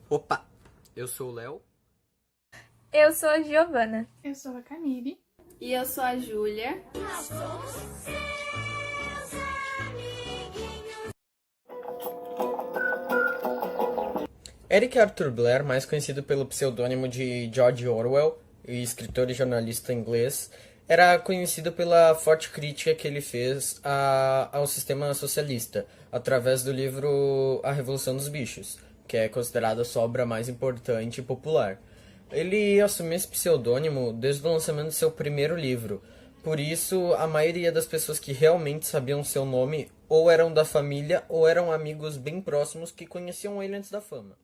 Opa, eu sou o Léo. Eu sou a Giovana. Eu sou a Camille. E eu sou a Júlia. Eric Arthur Blair, mais conhecido pelo pseudônimo de George Orwell, escritor e jornalista inglês, era conhecido pela forte crítica que ele fez ao sistema socialista, através do livro A Revolução dos Bichos, que é considerada a sua obra mais importante e popular. Ele assumiu esse pseudônimo desde o lançamento do seu primeiro livro. Por isso, a maioria das pessoas que realmente sabiam seu nome ou eram da família ou eram amigos bem próximos que conheciam ele antes da fama.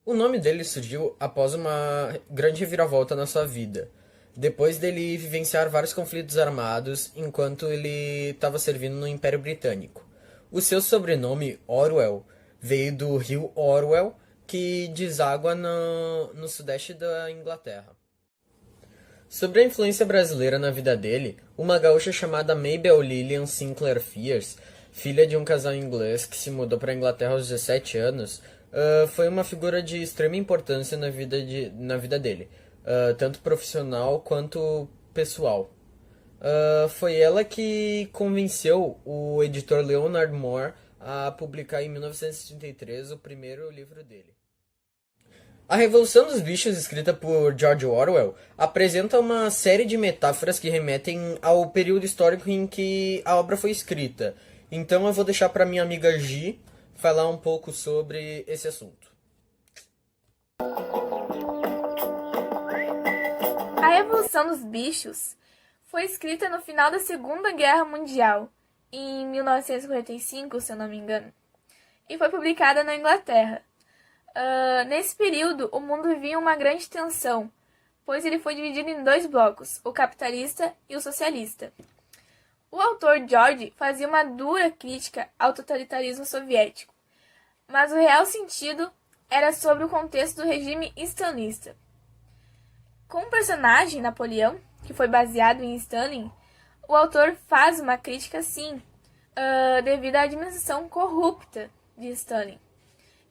O nome dele surgiu após uma grande reviravolta na sua vida, depois dele vivenciar vários conflitos armados enquanto ele estava servindo no Império Britânico. O seu sobrenome, Orwell, veio do rio Orwell, que deságua no sudeste da Inglaterra. Sobre a influência brasileira na vida dele, uma gaúcha chamada Mabel Lillian Sinclair Fiers, filha de um casal inglês que se mudou para a Inglaterra aos 17 anos, foi uma figura de extrema importância na vida dele, tanto profissional quanto pessoal. Foi ela que convenceu o editor Leonard Moore a publicar em 1933 o primeiro livro dele. A Revolução dos Bichos, escrita por George Orwell, apresenta uma série de metáforas que remetem ao período histórico em que a obra foi escrita. Então eu vou deixar para minha amiga Gi falar um pouco sobre esse assunto. A Revolução dos Bichos foi escrita no final da Segunda Guerra Mundial, em 1945, se eu não me engano, e foi publicada na Inglaterra. Nesse período, o mundo vivia uma grande tensão, pois ele foi dividido em dois blocos, o capitalista e o socialista. O autor George fazia uma dura crítica ao totalitarismo soviético, mas o real sentido era sobre o contexto do regime stalinista. Com o personagem Napoleão, que foi baseado em Stalin, o autor faz uma crítica sim, devido à administração corrupta de Stalin.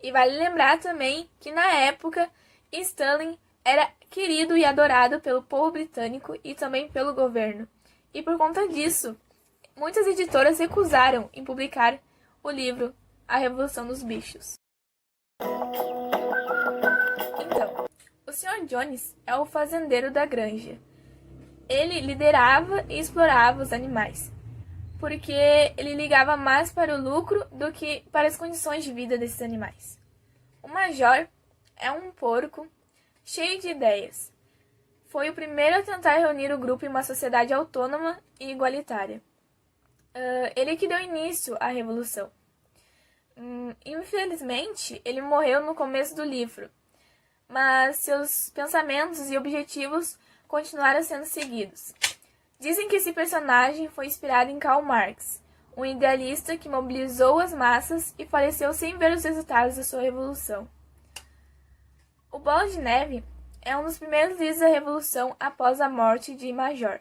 E vale lembrar também que na época Stalin era querido e adorado pelo povo britânico e também pelo governo. E por conta disso, muitas editoras recusaram em publicar o livro A Revolução dos Bichos. Então, o Sr. Jones é o fazendeiro da granja. Ele liderava e explorava os animais, porque ele ligava mais para o lucro do que para as condições de vida desses animais. O Major é um porco cheio de ideias. Foi o primeiro a tentar reunir o grupo em uma sociedade autônoma e igualitária. Ele que deu início à Revolução. Infelizmente, ele morreu no começo do livro, mas seus pensamentos e objetivos continuaram sendo seguidos. Dizem que esse personagem foi inspirado em Karl Marx, um idealista que mobilizou as massas e faleceu sem ver os resultados da sua revolução. O Bola de Neve é um dos primeiros livros da Revolução após a morte de Major.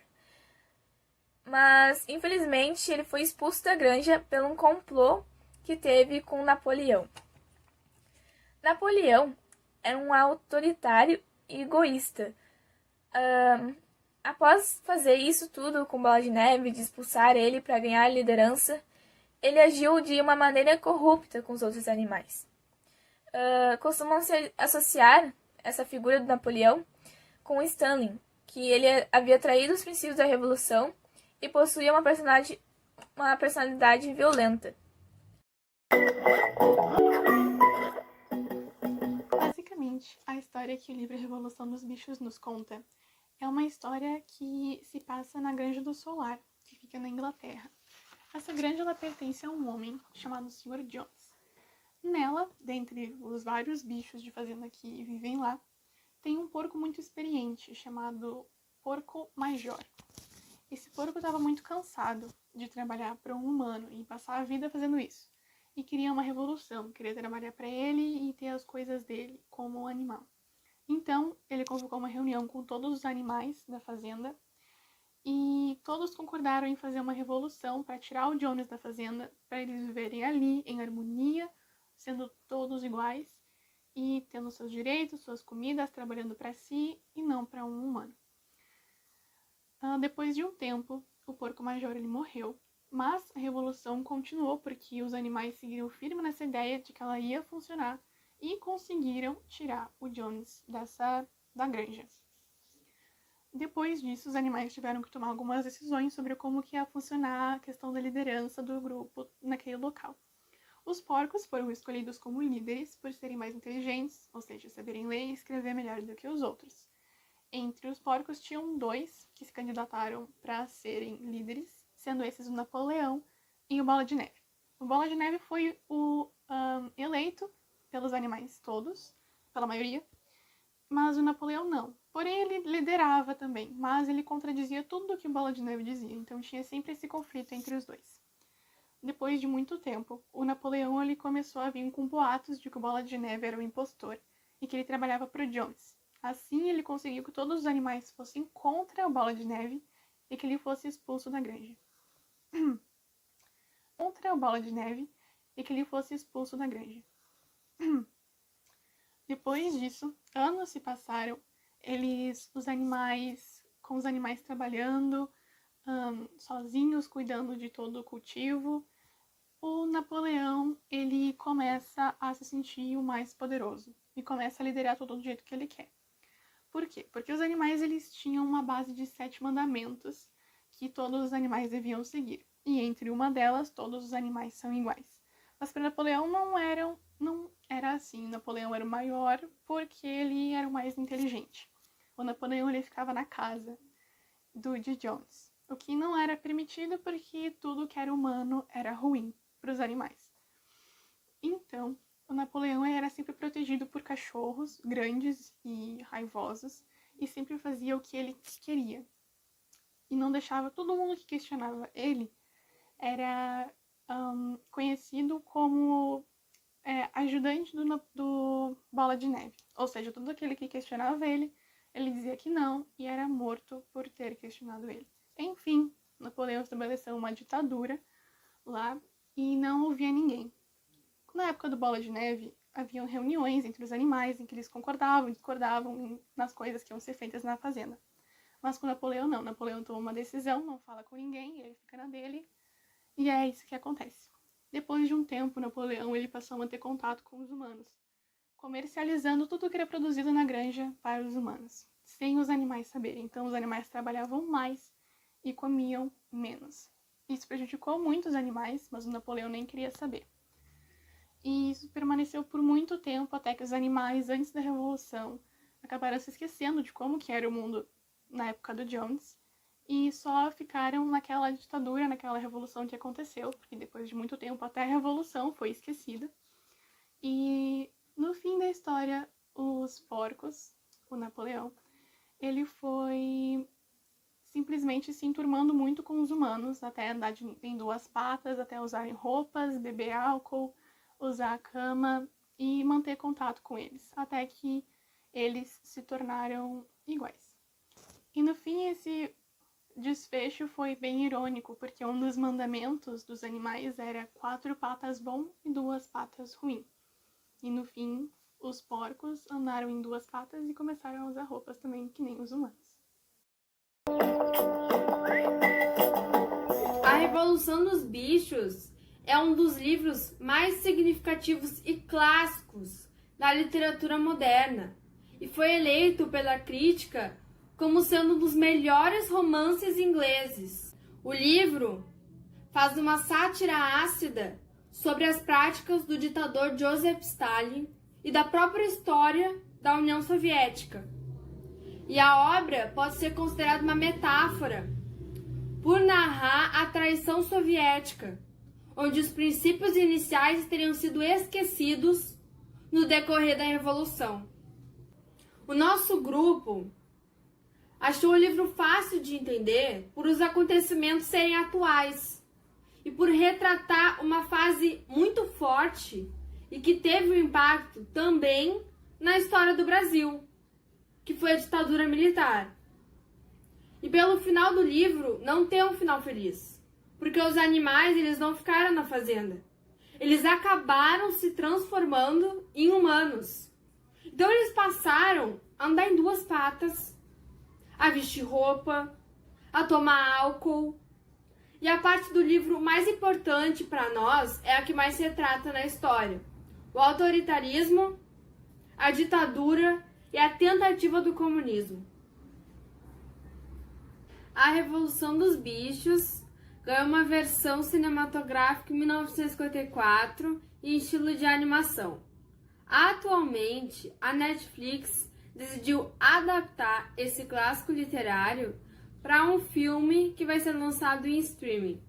Mas, infelizmente, ele foi expulso da granja por um complô que teve com Napoleão. Napoleão era um autoritário e egoísta. Após fazer isso tudo com Bola de Neve, de expulsar ele para ganhar a liderança, ele agiu de uma maneira corrupta com os outros animais. Costumam se associar essa figura do Napoleão com Stalin, que ele havia traído os princípios da Revolução e possuía uma personalidade violenta. Basicamente, a história que o livro Revolução dos Bichos nos conta é uma história que se passa na Granja do Solar, que fica na Inglaterra. Essa granja ela pertence a um homem chamado Sr. Jones. Nela, dentre os vários bichos de fazenda que vivem lá, tem um porco muito experiente chamado Porco Major. Esse porco estava muito cansado de trabalhar para um humano e passar a vida fazendo isso. E queria uma revolução, queria trabalhar para ele e ter as coisas dele como animal. Então, ele convocou uma reunião com todos os animais da fazenda e todos concordaram em fazer uma revolução para tirar o Jones da fazenda, para eles viverem ali em harmonia, sendo todos iguais e tendo seus direitos, suas comidas, trabalhando para si e não para um humano. Depois de um tempo, o porco major ele morreu, mas a revolução continuou porque os animais seguiram firme nessa ideia de que ela ia funcionar e conseguiram tirar o Jones da granja. Depois disso, os animais tiveram que tomar algumas decisões sobre como que ia funcionar a questão da liderança do grupo naquele local. Os porcos foram escolhidos como líderes por serem mais inteligentes, ou seja, saberem ler e escrever melhor do que os outros. Entre os porcos tinham 2 que se candidataram para serem líderes, sendo esses o Napoleão e o Bola de Neve. O Bola de Neve foi o eleito pelos animais todos, pela maioria, mas o Napoleão não. Porém, ele liderava também, mas ele contradizia tudo o que o Bola de Neve dizia, então tinha sempre esse conflito entre os dois. Depois de muito tempo, o Napoleão ele começou a vir com boatos de que o Bola de Neve era um impostor e que ele trabalhava para o Jones. Assim, ele conseguiu que todos os animais fossem contra o Bola de Neve e que ele fosse expulso da granja. Contra o Bola de Neve e que ele fosse expulso da granja. Depois disso, anos se passaram, com os animais trabalhando, sozinhos, cuidando de todo o cultivo, o Napoleão, ele começa a se sentir o mais poderoso e começa a liderar tudo do jeito que ele quer. Por quê? Porque os animais, eles tinham uma base de 7 mandamentos que todos os animais deviam seguir. E entre uma delas, todos os animais são iguais. Mas para Napoleão não era assim. Napoleão era o maior porque ele era o mais inteligente. O Napoleão, ele ficava na casa de Jones. O que não era permitido porque tudo que era humano era ruim para os animais. Então, o Napoleão era sempre protegido por cachorros grandes e raivosos e sempre fazia o que ele queria. E não deixava todo mundo que questionava ele era conhecido como ajudante do Bola de Neve. Ou seja, todo aquele que questionava ele dizia que não e era morto por ter questionado ele. Enfim, Napoleão estabeleceu uma ditadura lá e não ouvia ninguém. Na época do Bola de Neve, haviam reuniões entre os animais em que eles concordavam e discordavam nas coisas que iam ser feitas na fazenda. Mas com Napoleão não. Napoleão toma uma decisão, não fala com ninguém, ele fica na dele e é isso que acontece. Depois de um tempo, Napoleão ele passou a manter contato com os humanos, comercializando tudo que era produzido na granja para os humanos, sem os animais saberem. Então os animais trabalhavam mais e comiam menos. Isso prejudicou muito os animais, mas o Napoleão nem queria saber. E isso permaneceu por muito tempo até que os animais, antes da Revolução, acabaram se esquecendo de como que era o mundo na época do Jones e só ficaram naquela ditadura, naquela revolução que aconteceu, porque depois de muito tempo até a Revolução foi esquecida. E no fim da história, os porcos, o Napoleão, ele foi simplesmente se enturmando muito com os humanos, até andar em 2 patas, até usarem roupas, beber álcool, usar a cama e manter contato com eles, até que eles se tornaram iguais. E no fim, esse desfecho foi bem irônico, porque um dos mandamentos dos animais era 4 patas bom e 2 patas ruim. E no fim, os porcos andaram em 2 patas e começaram a usar roupas também, que nem os humanos. A Revolução dos Bichos é um dos livros mais significativos e clássicos da literatura moderna e foi eleito pela crítica como sendo um dos melhores romances ingleses. O livro faz uma sátira ácida sobre as práticas do ditador Joseph Stalin e da própria história da União Soviética. E a obra pode ser considerada uma metáfora por narrar a traição soviética, onde os princípios iniciais teriam sido esquecidos no decorrer da Revolução. O nosso grupo achou o livro fácil de entender por os acontecimentos serem atuais e por retratar uma fase muito forte e que teve um impacto também na história do Brasil, que foi a ditadura militar. E pelo final do livro não tem um final feliz, porque os animais eles não ficaram na fazenda. Eles acabaram se transformando em humanos. Então eles passaram a andar em duas patas, a vestir roupa, a tomar álcool. E a parte do livro mais importante para nós é a que mais se retrata na história: o autoritarismo, a ditadura e a tentativa do comunismo. A Revolução dos Bichos ganhou uma versão cinematográfica em 1954 em estilo de animação. Atualmente, a Netflix decidiu adaptar esse clássico literário para um filme que vai ser lançado em streaming.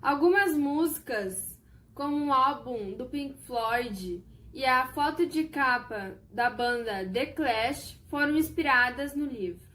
Algumas músicas, como o álbum do Pink Floyd e a foto de capa da banda The Clash, foram inspiradas no livro.